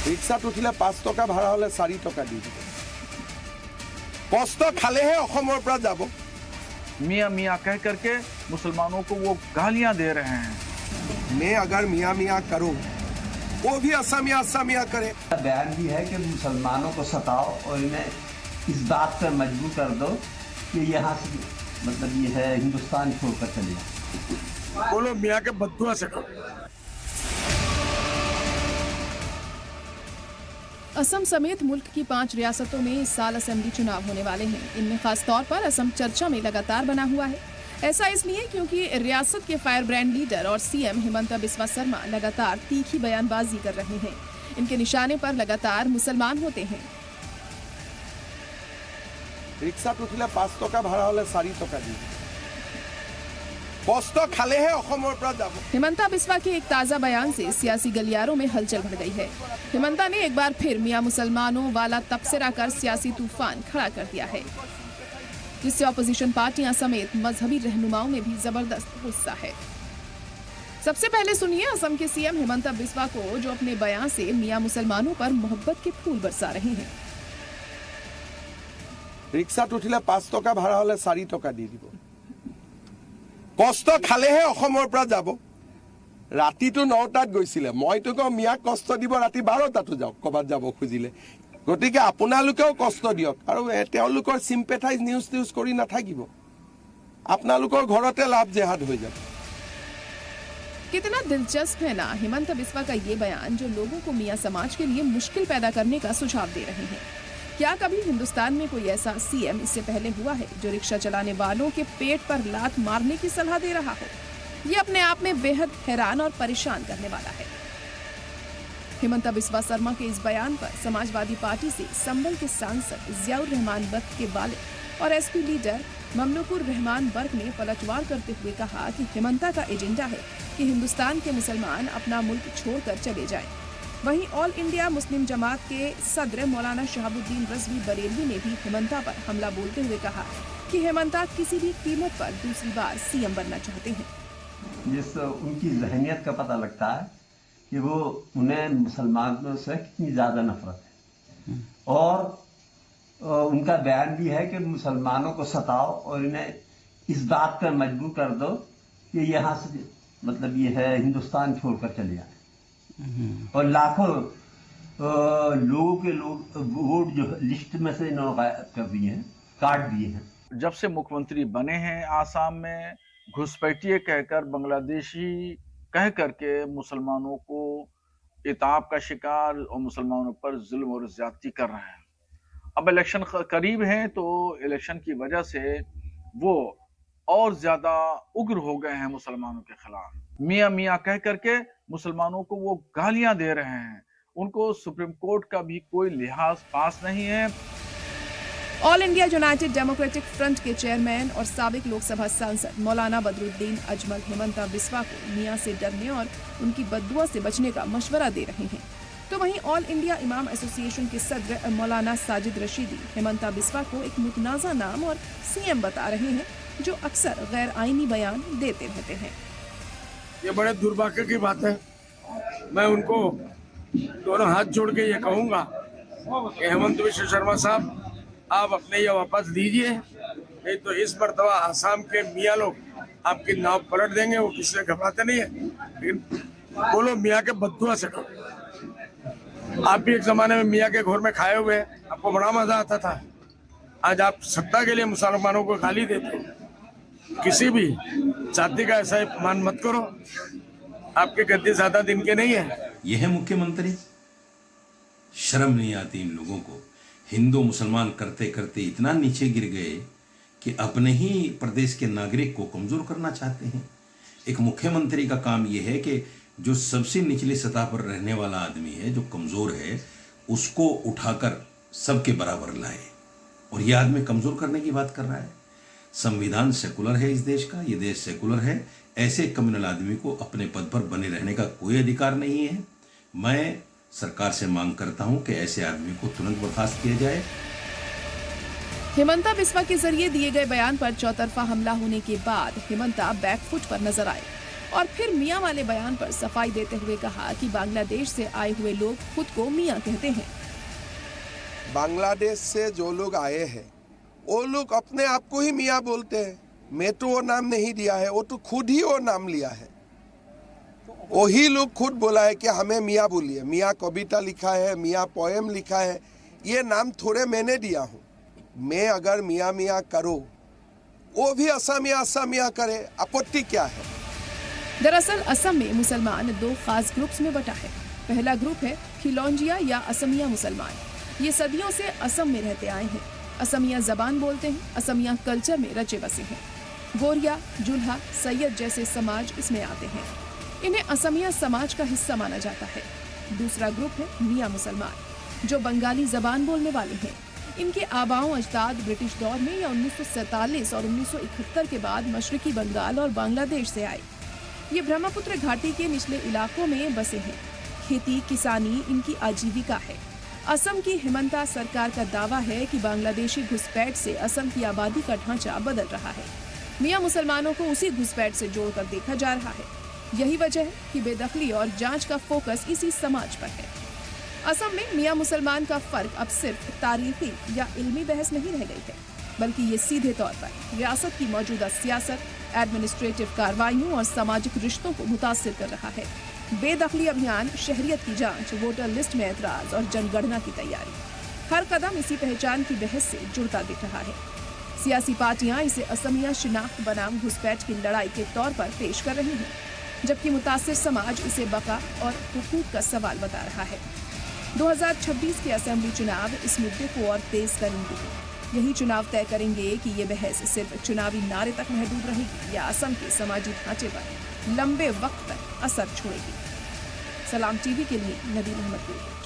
ৰিক্সাত উঠিলে 5 টকা ভাড়া হলে 4 টকা দি দিব। কষ্ট খালেহে অসমৰ পৰা যাব। मियाँ मियाँ कह करके मुसलमानों को वो गालियां दे रहे हैं। मैं अगर मियाँ मियाँ करूं वो भी असमिया असमिया करे। बयान भी है कि मुसलमानों को सताओ और इन्हें इस बात पर मजबूर कर दो कि यहाँ से मतलब ये है हिंदुस्तान छोड़कर चले जाओ। बोलो मियाँ के बद्दुआ से करो। असम समेत मुल्क की 5 रियासतों में इस साल असेंबली चुनाव होने वाले हैं। इनमें खास तौर पर असम चर्चा में लगातार बना हुआ है। ऐसा इसलिए क्योंकि रियासत के फायर ब्रांड लीडर और सीएम हिमंता बिस्वा शर्मा लगातार तीखी बयानबाजी कर रहे हैं। इनके निशाने पर लगातार मुसलमान होते हैं। रिक्सात उठिले 5 टका भाड़ा हले 4 टका दी कष्ट खालेहे अखमर পৰা যাব। हिमंता बिस्वा के एक ताजा बयान से सियासी गलियारों में हलचल बढ़ गई है। हिमंता ने एक बार फिर मियां मुसलमानों वाला तबसरा कर सियासी तूफान खड़ा कर दिया है, जिससे ऑपोजिशन पार्टियां समेत मजहबी रहनुमाओं में भी जबरदस्त गुस्सा है। सबसे पहले सुनिए असम के सीएम हिमंता बिस्वा को, जो अपने बयान से मियां मुसलमानों पर मोहब्बत के फूल बरसा रहे हैं। रिक्सात उठिले 5 टका भाड़ा हले 4 टका দি দিব। কষ্ট খালেহে অসমৰ পৰা যাব। ৰাতিটো 9টাত গৈছিলে, মইতো কওঁ মিয়াক কষ্ট দিব ৰাতি 12টাতো যাওক কবাত যাব খুজিলে। গতিকে আপোনালোকেও কষ্ট দিয়ক আৰু তেওঁলোকৰ সিম্পেথাইজ নিউজ কৰি নাথাকিব। আপোনালোকৰ ঘৰতে লাভ জেহাদ হৈ যাব। कितना दिलचस्प है ना हिमंता बिस्वा का ये बयान, जो लोगों को मियां समाज के लिए मुश्किल पैदा करने का सुझाव दे रहे हैं। क्या कभी हिंदुस्तान में कोई ऐसा सीएम इससे पहले हुआ है जो रिक्शा चलाने वालों के पेट पर लात मारने की सलाह दे रहा हो? ये अपने आप में बेहद हैरान और परेशान करने वाला है। हिमंता बिस्वा शर्मा के इस बयान पर समाजवादी पार्टी से संबल के सांसद जियाउर रहमान बर्क के वालिद और एसपी लीडर ममलुकुर रहमान बर्क ने पलटवार करते हुए कहा कि हिमंता का एजेंडा है कि हिंदुस्तान के मुसलमान अपना मुल्क छोड़कर चले जाएं। वहीं ऑल इंडिया मुस्लिम जमात के सदर मौलाना शहाबुद्दीन रजवी बरेलवी ने भी हिमंता पर हमला बोलते हुए कहा कि हिमंता किसी भी कीमत पर दूसरी बार सीएम बनना चाहते हैं। जिस उनकी जहनियत का पता लगता है कि वो उन्हें मुसलमानों से कितनी ज़्यादा नफरत है। और उनका बयान भी है कि मुसलमानों को सताओ और इन्हें इस बात पर मजबूर कर दो कि यहाँ से मतलब ये है हिंदुस्तान छोड़कर चले जाए। और लाखों लोगों के वोट जो लिस्ट में से इन्होंने गायब कर दिए हैं, काट दिए हैं। जब से मुख्यमंत्री बने हैं आसाम में, घुसपैठिए कहकर बांग्लादेशी कह करके मुसलमानों को इताब का शिकार और मुसलमानों पर जुल्म और ज्यादती कर रहे हैं। अब इलेक्शन करीब हैं तो इलेक्शन की वजह से वो और ज्यादा उग्र हो गए हैं मुसलमानों के खिलाफ। मियाँ मियाँ कह करके मुसलमानों को वो गालियां दे रहे हैं। उनको सुप्रीम कोर्ट का भी कोई लिहाज पास नहीं है। All India United democratic front के चेयरमैन और साबिक लोकसभा सांसद मौलाना बदरुद्दीन अजमल हिमंता बिस्वा को मियां से डरने और उनकी बददुआ से बचने का मशवरा दे रहे हैं। तो वहीं ऑल इंडिया इमाम एसोसिएशन के सदर मौलाना साजिद रशीदी हिमंता बिस्वा को एक मुतनाज़ा नाम और सीएम बता रहे हैं, जो अक्सर गैर आईनी बयान देते रहते हैं। ये बड़े दुर्भाग्य की बात है। मैं उनको दोनों हाथ जोड़ के ये कहूँगा कि हेमंत बिस्वा शर्मा साहब, आप अपने ये वापस दीजिए, नहीं तो इस मरतबा आसाम के मियाँ लोग आपकी नाव पलट देंगे। वो किसी से घबराते नहीं है, लेकिन बोलो मियाँ के बद्दुआ से करो। आप भी एक जमाने में मियाँ के घोर में खाए हुए हैं, आपको बड़ा मजा आता था। आज आप सत्ता के लिए मुसलमानों को गाली देते हो। किसी भी जाति का ऐसा अपमान मत करो। आपके गद्दी ज्यादा दिन के नहीं है। यह है मुख्यमंत्री। शर्म नहीं आती इन लोगों को। हिंदू मुसलमान करते करते इतना नीचे गिर गए कि अपने ही प्रदेश के नागरिक को कमजोर करना चाहते हैं। एक मुख्यमंत्री का काम यह है कि जो सबसे निचली सतह पर रहने वाला आदमी है, जो कमजोर है, उसको उठाकर सबके बराबर लाए। और यह आदमी कमजोर करने की बात कर रहा है। संविधान सेकुलर है इस देश का, ये देश सेकुलर है। ऐसे कम्युनल आदमी को अपने पद पर बने रहने का कोई अधिकार नहीं है। मैं सरकार से मांग करता हूं कि ऐसे आदमी को तुरंत बर्खास्त किया जाए। हिमंता बिस्वा के जरिए दिए गए बयान पर चौतरफा हमला होने के बाद हिमंता बैकफुट पर नजर आए। और फिर मियाँ वाले बयान पर सफाई देते हुए कहा कि बांग्लादेश से आए हुए लोग खुद को मियाँ कहते हैं। बांग्लादेश से जो लोग आए हैं वो लोग अपने आप को ही मियाँ बोलते हैं। मैं तो वो नाम नहीं दिया है, वो तो खुद ही वो नाम लिया है। वही लोग खुद बोला है कि हमें मियाँ बोलिए। मियाँ कविता लिखा है, मियाँ पोएम लिखा है, ये नाम थोड़े मैंने दिया हूँ। मैं अगर मियाँ मियाँ करो, वो भी असमिया असमिया करे, आपत्ति क्या है? दरअसल असम में मुसलमान दो खास ग्रुप्स में बटा है। पहला ग्रुप है खिलौंजिया या असमिया मुसलमान। ये सदियों से असम में रहते आए हैं, असमिया जबान बोलते हैं, असमिया कल्चर में रचे बसे हैं। गोरिया, जुल्हा, सैयद जैसे समाज इसमें आते हैं। इन्हें असमिया समाज का हिस्सा माना जाता है। दूसरा ग्रुप है मियाँ मुसलमान, जो बंगाली जबान बोलने वाले हैं। इनके आबाओं अजदाद ब्रिटिश दौर में या 1947 और 1971 के बाद मशरकी बंगाल और बांग्लादेश से आए। ये ब्रह्मपुत्र घाटी के निचले इलाकों में बसे हैं। खेती किसानी इनकी आजीविका है। असम की हिमंता सरकार का दावा है कि बांग्लादेशी घुसपैठ से असम की आबादी का ढांचा बदल रहा है। मियाँ मुसलमानों को उसी घुसपैठ से जोड़कर देखा जा रहा है। यही वजह है कि बेदखली और जांच का फोकस इसी समाज पर है। असम में मियाँ मुसलमान का फर्क अब सिर्फ तारीखी या इल्मी बहस नहीं रह गई है, बल्कि ये सीधे तौर पर रियासत की मौजूदा सियासत, एडमिनिस्ट्रेटिव कार्रवाइयों और सामाजिक रिश्तों को मुतासिर कर रहा है। बेदखली अभियान, शहरियत की जांच, वोटर लिस्ट में ऐतराज और जनगणना की तैयारी, हर कदम इसी पहचान की बहस से जुड़ता दिख रहा है। सियासी पार्टियां इसे असमिया शिनाख्त बनाम घुसपैठ की लड़ाई के तौर पर पेश कर रही हैं, जबकि मुतासिर समाज इसे बका और हुकूक का सवाल बता रहा है। 2026 के असेंबली चुनाव इस मुद्दे को और तेज करेंगे। यही चुनाव तय करेंगे कि ये बहस सिर्फ चुनावी नारे तक महदूद रहेगी या असम के समाजी ढांचे पर लंबे वक्त तक असर छोड़ेगी। सलाम टीवी के लिए नदीम अहमद।